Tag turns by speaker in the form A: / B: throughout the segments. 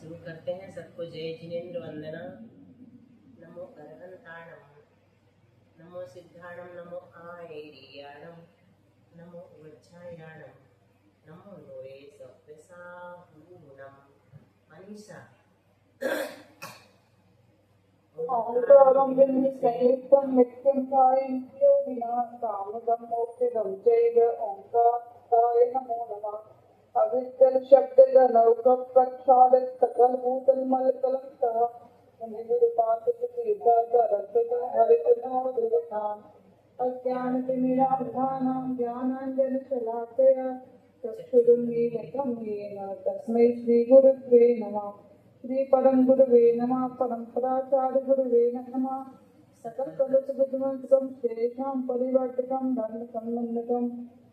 A: शुरू करते हैं। सबको जय जिनेन्द्र वंदना। नमो अरहंताणम, नमो सिद्धाणम, नमो आयरियाणम, नमो वज्रायाणम, नमो लोये सव्यसाहूणम। मनीषा
B: ओंकारं विनिश्चयितं नित्यं कायन्त्यो विना कामदं मोक्षदं चैव ओंकाराय नमो नमः। अविद्यल शब्दगणौकः प्रक्षालित सकलभूतलमलकलंकः निरुपासतीर्थारसतः हरितनोदयताम् अज्ञानतिमिरान्धानां ज्ञानाञ्जनशलाकया चक्षुरुन्मीलितं येन तस्मै श्रीगुरुवे नमः। श्री परम गुरुवे नमः। परंपराचार्य गुरुवे नमः। सकल कलश बुद्धिमंतकं शेषां परिवर्तकं धर्म संबंधकं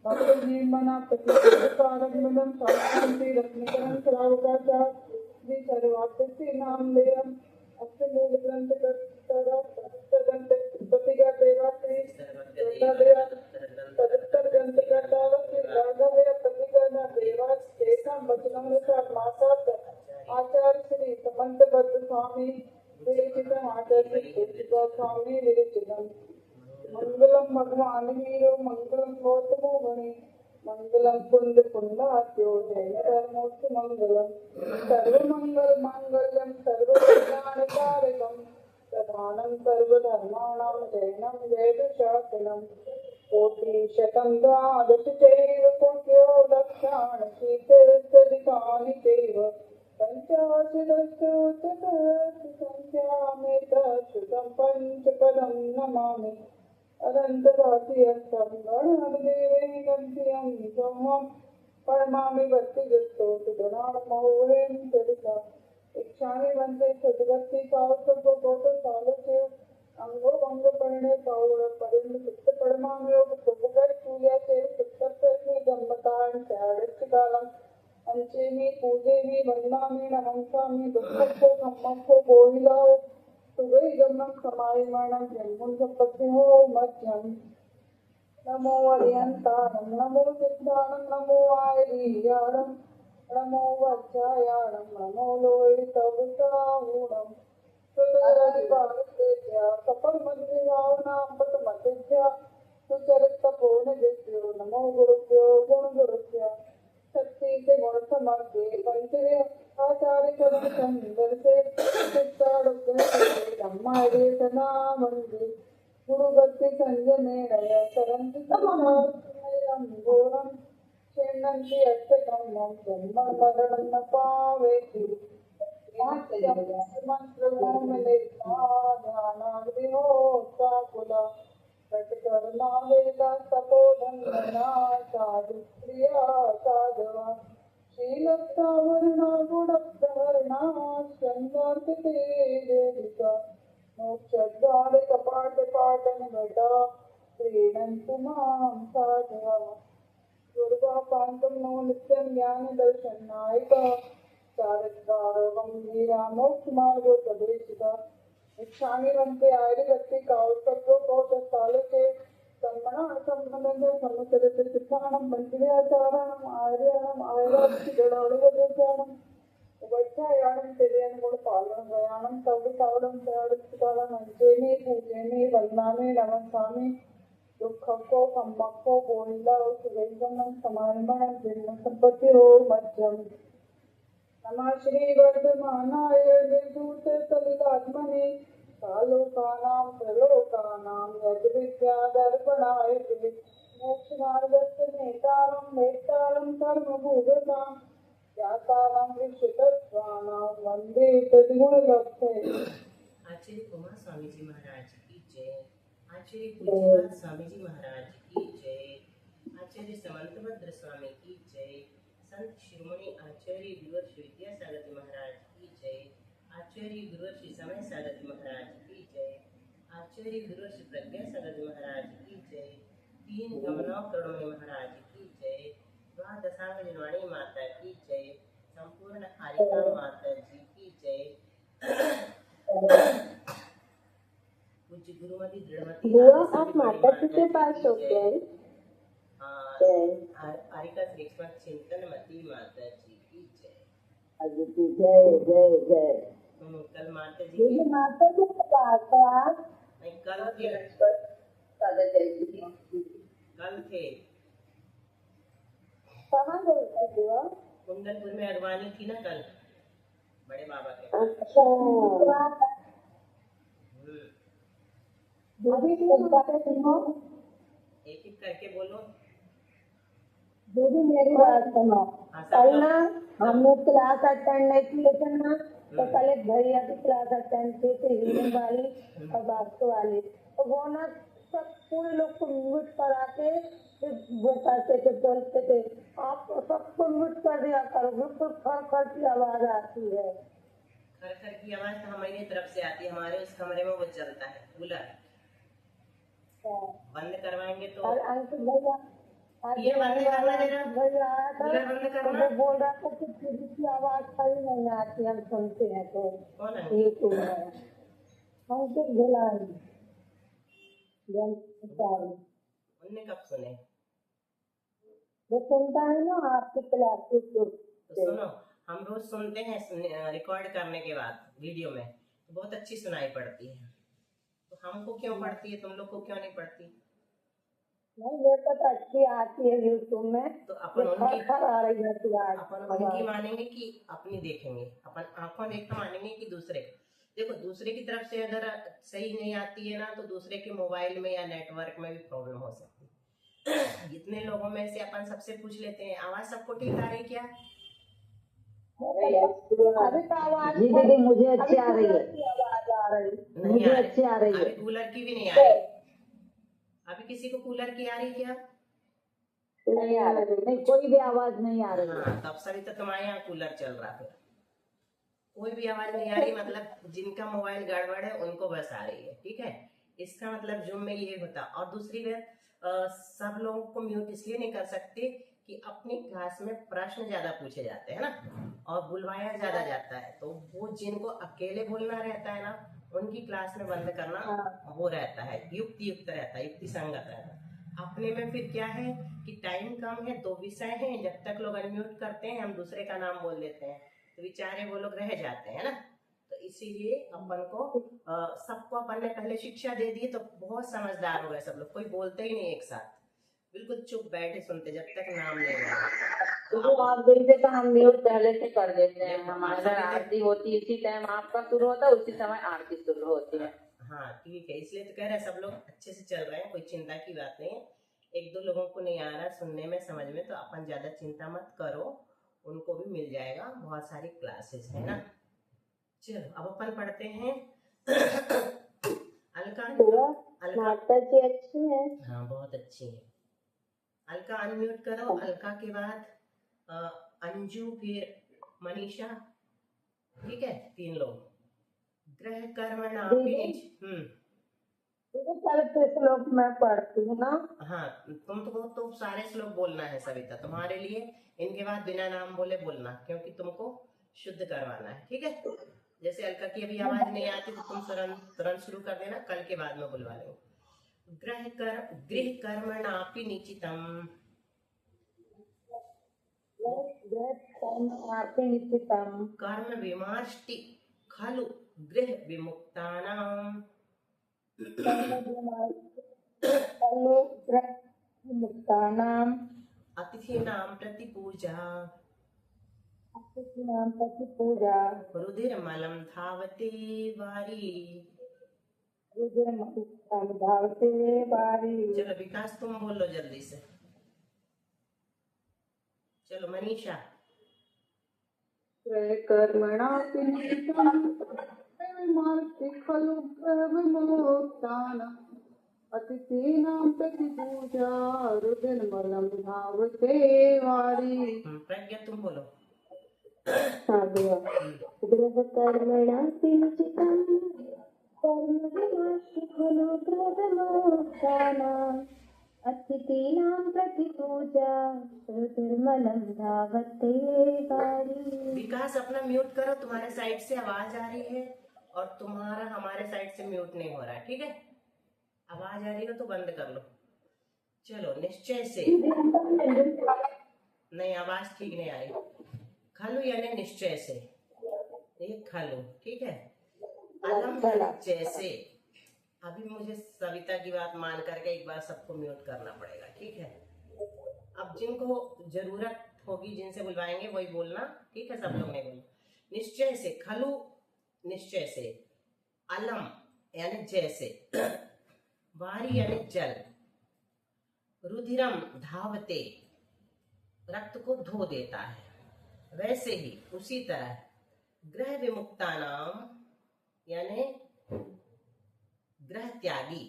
B: भक्त जीवना प्रतिकारकमदं शास्त्रंति रत्नकरं श्रावकाचार श्री सर्वार्थस्य नामधेयं अस्य मूल ग्रंथ करतरा ग्रंथ प्रतिगा देवा श्री देवा तदुत्तर ग्रंथ करतार श्री राघवे प्रतिगा देवा शेषां वचनानुसार मासात आचार्य श्री समंत भद्र स्वामी विरचितम् आचार्य श्री स्वामी विरचितम्। मंगलम भगवान वीरो मंगलम गौतमो गणे मंगलम कुंद कुंडात्यो जय धर्मोत्सव मंगलम सर्वमंगल मांगल्यम सर्वविघ्नकारकम प्रधानं सर्वधर्माणां जयनं वेदशासनं कोटि शतं द्वादश चैव कोट्यो लक्षाणि शीतसदिकानि चैव पंचाशदशोत्तरसंख्यामेतच्छ्रुतं पञ्चपदं नमामि अनन्तवासियस्तं गणदेवैकन्त्यं निगमं परमामि भक्तियुक्तोऽसुगणामहोरेण चरिता इच्छामि वन्दे सद्भक्ति पावसर्वभूतसालस्य अंगो अंग परिणे पौर परिण चित्त परमाम योग प्रभुगत पूजा से चित्तस्मै गम्मतां शारदकालं अंचेमि पूजेमि वन्दामि नमस्कामि दुःखो धम्मको गोहिलाओ सुगै गमनं समायमानं जन्मं संपत्तिहो मध्यम नमो अरियंतानं नमो सिद्धानं नमो आयरियाणं नमो वज्रायाणं नमो लोये सविताहूणं सुदर्शनपादसेव्या कपलमद्विभावनां पटमतिथ्या सुचरितपूर्णदिव्यो नमो गुरुभ्यो गुणगुरुभ्यो शक्ति से गुण समर्थे पंचवे आचार्य करण संदर्शे धम्मारे सदा वंदे गुरुभक्ति संजनेनय सरन्ति समारं घोरं चेन्नन्ति अष्टकं जन्म मरणं न पावेति ध्यानाग्निहोत्राकुला कटकर्मा वेदा तपोधन्वना साधु प्रिया साधवा शीलस्तावर्णा गुणप्रहरणा चन्द्रार्पिते देविका मोक्षद्वारे कपाट पाटन घटा प्रीणन्तु मां साधवा दुर्गापान्तं नो नित्यं ज्ञानदर्शनायिका चारित्रारवं वीरा मोक्षमार्गोपदेशिका इच्छामि वन्दे आर्यभक्ति काव्यपत्रो कौतस्थालके कर्मणा सम्बन्ध समुचरित चित्तानं पञ्चव्याचारणम् आर्याणम् आयुराक्षिगणानुवदेशाणम् वैचायाणं तिर्यनुगुणपालनं गयाणं कवितावलं शारदकालं अंचेमि पूजेमि वन्दामि नमस्कामि दुःखको सम्मको गोहिला सुगैगमनं समायमनं जन्म संपत्तिहो मध्यम नमः श्री वर्धमानाय विदूत सलिलात्मने कालोकानां प्रलोकानां यद्विद्यादर्पणाय मोक्षमार्गस्य नेतारं वेत्तारं कर्मभूगतां ज्ञातारं विश्वतत्त्वानां वन्दे तद्गुणलब्धये।
A: आचार्य कुमार स्वामी जी महाराज की जय। आचार्य पूज्यपाद स्वामी जी महाराज की जय। आचार्य समंतभद्र स्वामी की जय। संत शिरोमणि आचार्य गुरुवर्षि विद्यासागर जी महाराज की जय। आचार्य गुरुवर्षि समय सागर जी महाराज की जय। आचार्य गुरुवर्षि प्रज्ञासागर जी महाराज की जय। तीन कमलाओं करुणमणि महाराज की जय। द्वादशांगजनवाणी माता की जय। संपूर्ण आरिका माता जी की जय। पूज्य गुरुमती दृढ़मती
C: आप माता जी के पास हो गए।
A: आरिका श्री चिंतन मती माता जी की जय।
D: जी की जय जय जय।
A: कल माता जी
C: दीदी
A: के
C: माता जी के पास है।
A: नहीं, कल थे,
D: दादा जयंती
A: कल थे
C: कहाँ गई थी बुआ?
A: कुंदनपुर में अगवानी थी ना कल, बड़े बाबा के।
C: अच्छा
A: हम्म,
C: दीदी एक बात सुनो,
A: एक एक करके बोलो।
C: दीदी मेरी बात सुनो।
A: हाँ, सब
C: कल
A: लोग
C: ना हमने क्लास अटेंड नहीं की थी ना, तो कल एक भैया की क्लास अटेंड की थी, रीडिंग वाली और वास्तु वाली। तो वो ना सब पूरे लोग को म्यूट करा के फिर वो करते थे, बोलते थे आप सबको म्यूट कर दिया करो, बिल्कुल खर खर की आवाज आती है।
A: खर खर की आवाज तो हमारी तरफ से आती है, हमारे उस कमरे में वो चलता है कूलर, बंद करवाएंगे तो
C: और अंकित भैया आज
A: ये बंद करना जरा,
C: अंकित भैया आया था
A: कूलर बंद
C: तो
A: करना।
C: वो बोल रहा था कि टीवी की आवाज सही नहीं आती, हम सुनते हैं तो
A: कौन है?
C: यूट्यूब में अंकित भिलाई
A: उनने कब सुने?
C: वो सुनता है ना आपकी क्लासेस
A: तो सुनो, हम रोज सुनते हैं रिकॉर्ड करने के बाद वीडियो में, तो बहुत अच्छी सुनाई पड़ती है। तो हमको क्यों पड़ती है, तुम लोग को क्यों नहीं पड़ती?
C: नहीं ये तो अच्छी आती है यूट्यूब में,
A: तो अपन
C: ये
A: उनकी
C: खर आ रही है
A: अपन उनकी मानेंगे कि अपनी देखेंगे? अपन आंखों देख कर मानेंगे कि दूसरे? देखो, दूसरे की तरफ से अगर सही नहीं आती है ना, तो दूसरे के मोबाइल में या नेटवर्क में भी प्रॉब्लम हो सकती है। जितने लोगों में से अपन सबसे पूछ लेते हैं, आवाज सबको ठीक आ रही क्या?
C: अभी तो आवाज
D: जी दीदी मुझे अच्छी आ रही है,
C: आवाज आ रही
A: नहीं
D: मुझे
A: आ रही।
D: अच्छी आ रही है।
A: अभी कूलर की भी नहीं आ रही। अभी किसी को कूलर की आ रही क्या?
D: नहीं आ रही, नहीं कोई भी आवाज नहीं आ रही है।
A: हाँ, तब सभी तो तुम्हारे यहाँ कूलर चल रहा है। कोई भी आवाज नहीं आ रही, मतलब जिनका मोबाइल गड़बड़ है उनको बस आ रही है, ठीक है। इसका मतलब जूम में ये होता। और दूसरी बात, सब लोगों को म्यूट इसलिए नहीं कर सकते कि अपनी क्लास में प्रश्न ज्यादा पूछे जाते हैं ना, और बुलवाया ज्यादा जाता है, तो वो जिनको अकेले बोलना रहता है ना, उनकी क्लास में बंद करना वो रहता है, युक्त रहता है, युक्ति संगत रहता है। अपने में फिर क्या है कि टाइम कम है, 2 विषय हैं, जब तक लोग अनम्यूट करते हैं हम दूसरे का नाम बोल देते हैं, तो बेचारे वो लोग रह जाते हैं ना। तो इसीलिए अपन को सबको अपन ने पहले शिक्षा दे दी, तो बहुत समझदार हो गए सब लोग, कोई बोलते ही नहीं एक साथ, बिल्कुल चुप बैठे सुनते जब तक नाम नहीं लेगा।
D: तो आप देखते तो हम म्यूट पहले से कर देते हैं। हमारे घर आरती होती है इसी टाइम आपका शुरू होता है, उसी समय आरती शुरू होती है।
A: हाँ ठीक है, इसलिए तो कह रहे हैं सब लोग अच्छे से चल रहे हैं, कोई चिंता की बात नहीं है। 1-2 लोगों को नहीं आ रहा सुनने में समझ में, तो अपन ज्यादा चिंता मत करो, उनको भी मिल जाएगा, बहुत सारी क्लासेस है ना। चलो अब अपन पढ़ते हैं। अलका
C: माता जी अच्छी है।
A: हाँ बहुत अच्छी है। अलका अनम्यूट करो। अलका के बाद अंजू, फिर मनीषा, ठीक है, 3 लोग। ग्रह कर्मणा
C: चलते श्लोक मैं पढ़ती हूँ ना।
A: हाँ, तुम तो सारे श्लोक बोलना है सविता, तुम्हारे लिए इनके बाद बिना नाम बोले बोलना, क्योंकि तुमको शुद्ध करवाना है, ठीक है। जैसे अलका की अभी आवाज नहीं आती तो तुम तुरंत शुरू कर देना, कल के बाद में बुलवा लो। गृह कर्मणापि निचितम, कर्म विमर्ष्टि खलु गृह विमुक्तानाम, अतिथीनां प्रति पूजा, रुधिरमलं धावते वारी। चलो विकास तुम बोलो जल्दी से। चलो मनीषा।
B: कर्मणा खलु विमुक्तानाम् अतिथीनां प्रति पूजा, रुधिरमलं धावते वारी।
A: प्रज्ञा तुम बोलो।
C: गृह कर्मणा किंचितं कर्म विमर्शि खलु गृहविमुक्तानाम् अतिथीनां प्रति पूजा, रुधिरमलं धावते वारी।
A: विकास अपना म्यूट करो, तुम्हारे साइड से आवाज आ रही है और तुम्हारा हमारे साइड से म्यूट नहीं हो रहा है, ठीक है। आवाज आ रही हो तो बंद कर लो। चलो निश्चय से, नहीं आवाज ठीक नहीं आ रही। खलु यानी निश्चय से, ये खलु, ठीक है। अलम यानी जैसे। अभी मुझे सविता की बात मान करके एक बार सबको म्यूट करना पड़ेगा, ठीक है। अब जिनको जरूरत होगी, जिनसे बुलवाएंगे वही बोलना, ठीक है। सब लोग नहीं बोलना। निश्चय से, खलु निश्चय से, अलम यानी जैसे, वारी यानी जल, रुधिरम धावते रक्त को धो देता है, वैसे ही उसी तरह ग्रह विमुक्ता नाम यानी ग्रह त्यागी,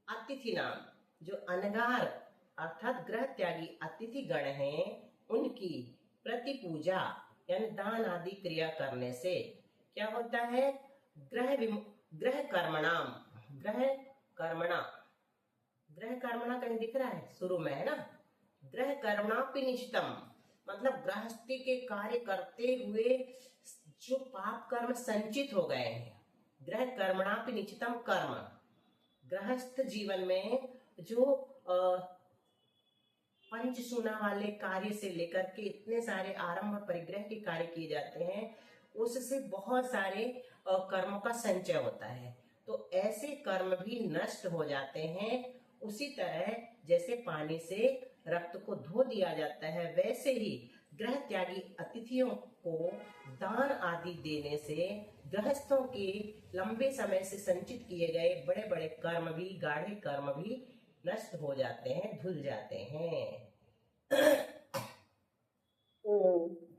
A: अतिथि नाम जो अनगार अर्थात ग्रह त्यागी अतिथि गण हैं, उनकी प्रतिपूजा यानी दान आदि क्रिया करने से क्या होता है? ग्रह कर्मणाम, ग्रह कर्मणा कहीं दिख रहा है? शुरू में है ना। ग्रह कर्मणापिनिष्टम मतलब गृहस्थी के कार्य करते हुए जो पाप कर्म संचित हो गए हैं। ग्रह कर्मणापिनिष्टम कर्म, गृहस्थ जीवन में जो पंचसूना वाले कार्य से लेकर के इतने सारे आरंभ परिग्रह के कार्य किए जाते हैं, उससे बहुत सारे कर्मों का संचय होता है। तो ऐसे कर्म भी नष्ट हो जाते हैं। उसी तरह जैसे पानी से रक्त को धो दिया जाता है, वैसे ही ग्रह त्यागी अतिथियों को दान आदि देने से गृहस्थों के लंबे समय से संचित किए गए बड़े बड़े कर्म भी, गाढ़े कर्म भी नष्ट हो जाते हैं, धुल जाते हैं।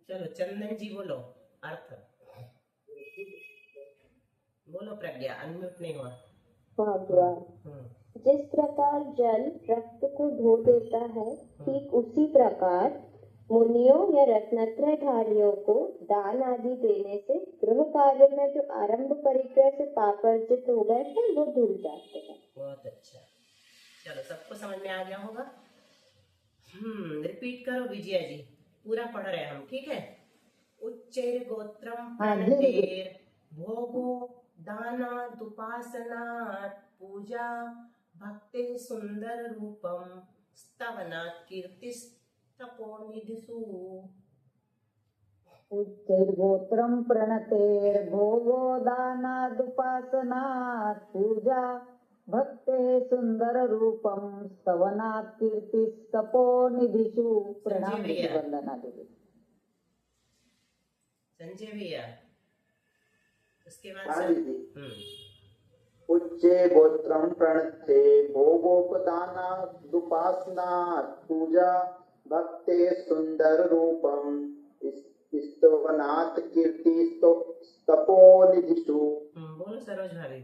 A: चलो चंदन जी बोलो अर्थ। बोलो प्रज्ञा, अनम्यूट नहीं हुआ।
E: जिस प्रकार जल रक्त को धो देता है, ठीक उसी प्रकार मुनियों या रत्नत्रयधारियों को दान आदि देने से गृह कार्य में जो आरंभ परिग्रह से पाप अर्जित हो गए थे वो धुल जाते हैं।
A: बहुत अच्छा, चलो सबको समझ में आ गया होगा। रिपीट करो विजया जी, पूरा पढ़ रहे हैं हम, ठीक है। उच्चैर गोत्रम प्रणतेर भोगो दानात् उपासनात् पूजा भक्ति सुंदर रूपम स्तवनात् कीर्तिस्तपोनिधिषु।
F: उच्चैर्गोत्रं प्रणतेर्भोगो दानादुपासनात् पूजा भक्ते सुंदर रूपम स्तवनात् कीर्तिस्तपोनिधिषु। प्रणाम वंदना देवी।
A: संजय भैया उसके बाद
G: उच्चे गोत्रम प्रणते भोगोपदानादुपासनात् पूजा भक्ते सुंदर रूपम स्तवनात् कीर्तिस्तपोनिधिषु।
A: बोलो सरोज भाभी।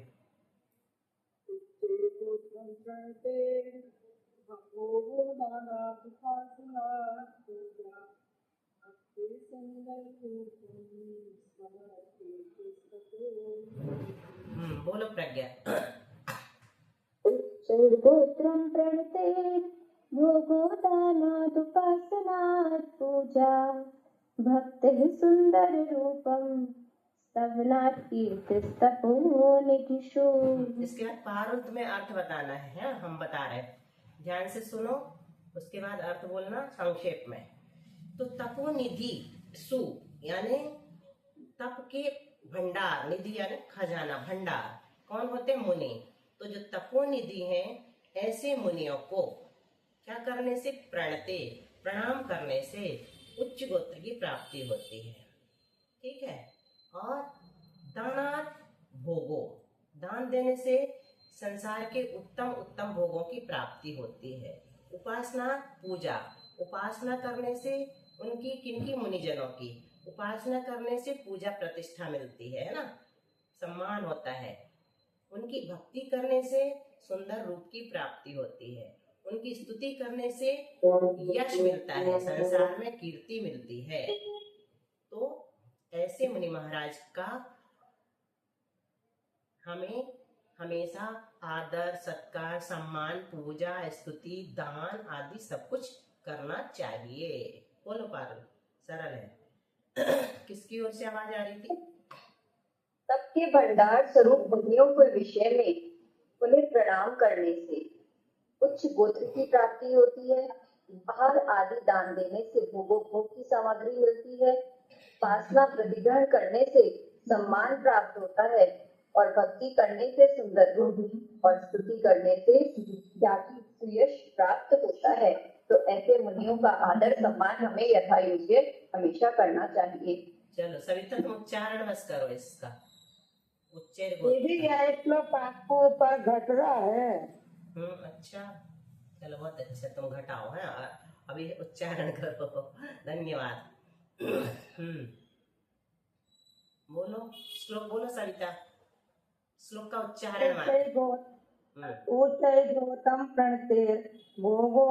A: बोलो प्रज्ञा।
E: उच्चैर्गोत्रं प्रणते भोगो दानादुपासनात् पूजा भक्तिः सुंदर रूपम स्तवनात् कीर्तिस्तपोनिधिषु।
A: इसके बाद पारुद्ध में अर्थ बताना है, हम बता रहे हैं, ध्यान से सुनो। उसके बाद अर्थ बोलना संक्षेप में। तो तपोनिधि सु यानी तप के भंडार, निधि यानी खजाना, भंडार। कौन होते? मुनि। तो जो तपोनिधि हैं, ऐसे मुनियों को क्या करने से? प्रणते प्रणाम करने से उच्च गोत्र की प्राप्ति होती है, ठीक है। और दानात् भोगो, दान देने से संसार के उत्तम उत्तम भोगों की प्राप्ति होती है। उपासना पूजा, उपासना करने से उनकी किनकी? मुनिजनों की। उपासना करने से पूजा प्रतिष्ठा मिलती है ना, सम्मान होता है। उनकी भक्ति करने से सुंदर रूप की प्राप्ति होती है। उनकी स्तुति करने से यश मिलता है, संसार में कीर्ति मिलती है। तो ऐसे मुनि महाराज का हमें हमेशा आदर, सत्कार, सम्मान, पूजा, स्तुति, दान आदि सब कुछ करना चाहिए। बोलो पारुल, सरल है। किसकी ओर से आवाज आ रही थी?
E: सबके भंडार स्वरूप मुनियों के विषय में उन्हें प्रणाम करने से उच्च गोत्र की प्राप्ति होती है। आहार आदि दान देने से भोग की सामग्री मिलती है। उपासना प्रतिग्रहण करने से
H: सम्मान प्राप्त होता है और भक्ति करने से सुंदर रूप और स्तुति करने से जाति सुयश प्राप्त होता है। तो ऐसे मुनियों का आदर सम्मान हमें यथा योग्य हमेशा करना चाहिए।
A: चलो सविता तुम उच्चारण बस करो इसका उच्चैर
C: दीदी यह श्लोक 5 को ऊपर घट रहा है।
A: अच्छा चलो बहुत अच्छा तुम घटाओ है अभी उच्चारण करो धन्यवाद। बोलो श्लोक बोलो सविता श्लोक का उच्चारण
C: ऊंचै गौतम प्रणते भोगो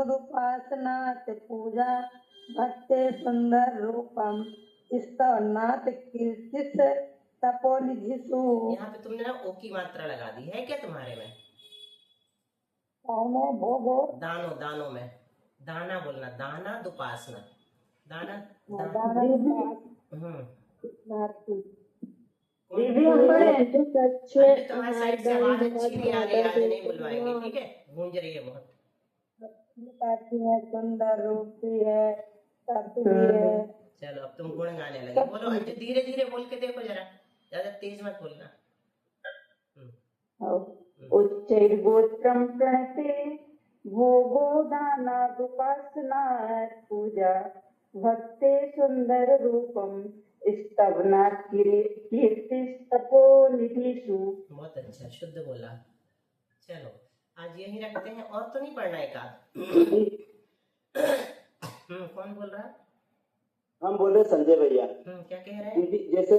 C: दानोदुपासनात् पूजा भक्ते सुंदर रूपम स्तवनात् कीर्तिस तपोनिधिषु।
A: यहाँ पे तुमने ना ओ की मात्रा लगा दी है क्या तुम्हारे में?
C: भोगो
A: दानों में दाना बोलना दाना दुपासना दाना
E: दीदी हम पढ़े तो सच में
A: तुम्हारी साइड से आवाज अच्छी नहीं आ रही आज नहीं बुलवाएंगे ठीक है गूंज रही है बहुत।
C: सुंदर रूप भी है सब भी है।
A: चलो अब तुम गुण गाने लगे बोलो धीरे धीरे बोल के देखो जरा ज्यादा तेज मत बोलना।
B: उच्चैर्गोत्रं प्रणते भोगो दानादुपासना पूजा भक्ते सुंदर रूपम स्तवनात् कीर्तिस्तपोनिधिषु।
A: बहुत अच्छा शुद्ध बोला। चलो आज यही रखते हैं और तो नहीं पढ़ना एक आध। कौन बोल रहा है?
G: हम बोल रहे संजय भैया।
A: क्या कह रहे हैं?
G: जैसे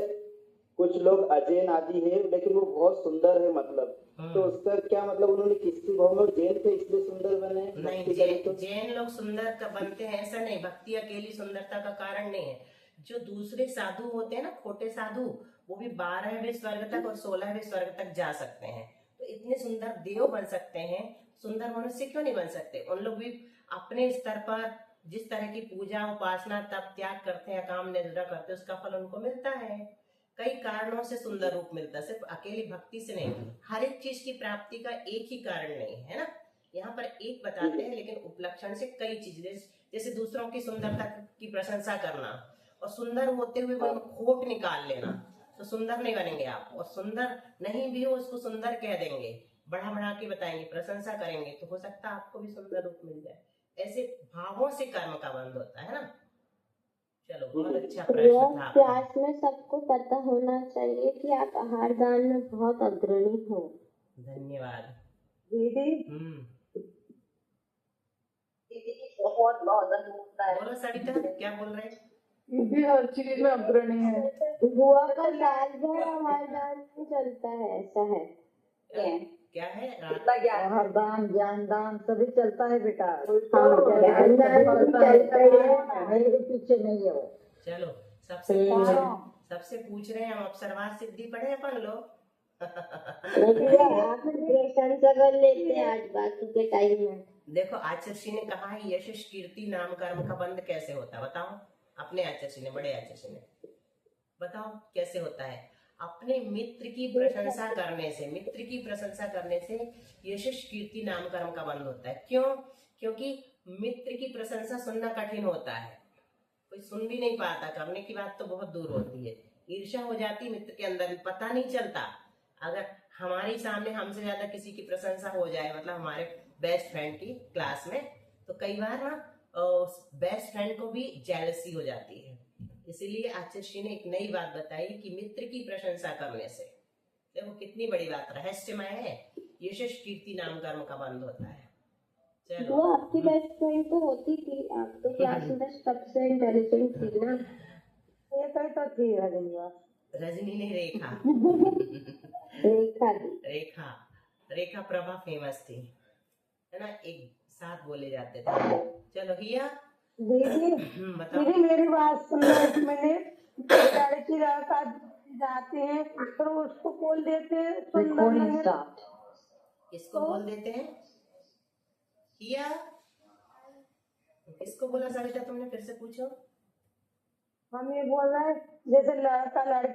G: कुछ लोग अजैन आदि है लेकिन वो बहुत सुंदर है मतलब तो उसका क्या मतलब उन्होंने किसी भाव में जैन थे इसलिए सुंदर बने?
A: नहीं जैन लोग सुंदर का बनते हैं ऐसा नहीं। भक्ति अकेली सुंदरता का कारण नहीं है। जो दूसरे साधु होते हैं ना खोटे साधु वो भी 12वें स्वर्ग तक और 16वें स्वर्ग तक जा सकते हैं। तो इतने सुंदर देव बन सकते हैं सुंदर मनुष्य क्यों नहीं बन सकते? उन लोग भी अपने स्तर पर जिस तरह की पूजा उपासना तप त्याग करते हैं काम निद्रा करते हैं उसका फल उनको मिलता है। कई कारणों से सुंदर रूप मिलता है सिर्फ अकेली भक्ति से नहीं। हर एक चीज की प्राप्ति का एक ही कारण नहीं है ना। यहाँ पर एक बताते हैं लेकिन उपलक्षण से कई चीजें जैसे दूसरों की सुंदरता की प्रशंसा करना और सुंदर होते हुए वो खोट निकाल लेना तो सुंदर नहीं बनेंगे आप। और सुंदर नहीं भी हो उसको सुंदर कह देंगे बढ़ा बढ़ा के बताएंगे प्रशंसा करेंगे तो हो सकता है आपको भी सुंदर रूप मिल जाए। ऐसे भावों से कर्म का बंध होता है ना। चलो बहुत अच्छा प्रश्न था।
E: क्लास में सबको पता होना चाहिए कि आप आहार दान में बहुत अग्रणी हो।
A: धन्यवाद
C: दीदी।
H: दीदी बहुत बहुत अनुभव है।
A: बोलो सविता क्या बोल रहे हैं?
B: दीदी हर चीज में अग्रणी है।
E: बुआ का साल भर आहार दान में चलता है ऐसा है
A: क्या है?
F: आहार दान ज्ञान दान सभी चलता है बेटा।
E: ज्ञान दान चलता ही है
F: मेरे पीछे नहीं है वो।
A: चलो सबसे पूछ रहे हैं हम अप्सरवार सिद्धि पढ़े अपन लोग।
E: आप प्रशंसा कर लेते हैं आज बाकी के टाइम में।
A: देखो आचार्य ने कहा है यशस कीर्ति नाम कर्म का बंध कैसे होता है बताओ। अपने आचार्य ने बड़े आचार्य ने बताओ कैसे होता है। अपने मित्र की प्रशंसा करने से यशस कीर्ति नाम कर्म का बंध होता है। क्यों? क्योंकि मित्र की प्रशंसा सुनना कठिन होता है। कोई सुन भी नहीं पाता करने की बात तो बहुत दूर होती है। ईर्ष्या हो जाती मित्र के अंदर पता नहीं चलता। अगर हमारे सामने हमसे ज्यादा किसी की प्रशंसा हो जाए मतलब हमारे बेस्ट फ्रेंड की क्लास में तो कई बार ना बेस्ट फ्रेंड को भी जेलसी हो जाती है। इसीलिए आचार्य ने एक नई बात बताई कि मित्र की प्रशंसा करने से देखो कितनी बड़ी बात रहस्यमय है। यशस कीर्ति नाम कर्म का बंध होता है। चलो
E: वो आपकी बेस्ट फ्रेंड तो होती थी। आप तो क्लास में सबसे इंटेलिजेंट थी ना।
C: ये तो थी
A: रजनी नहीं रेखा प्रभा फेमस थी है ना। एक साथ बोले जाते थे। चलो हिया
C: दीदी
A: बताओ।
C: दीदी मेरी बात सुनो एक मिनट। लड़की लड़का जाते हैं तो उसको बोल देते हैं सुंदर नहीं।
A: किसको बोल देते हैं? हिया किसको बोला सविता तुमने फिर से पूछो।
C: हम ये बोल रहे हैं जैसे लड़का लड़की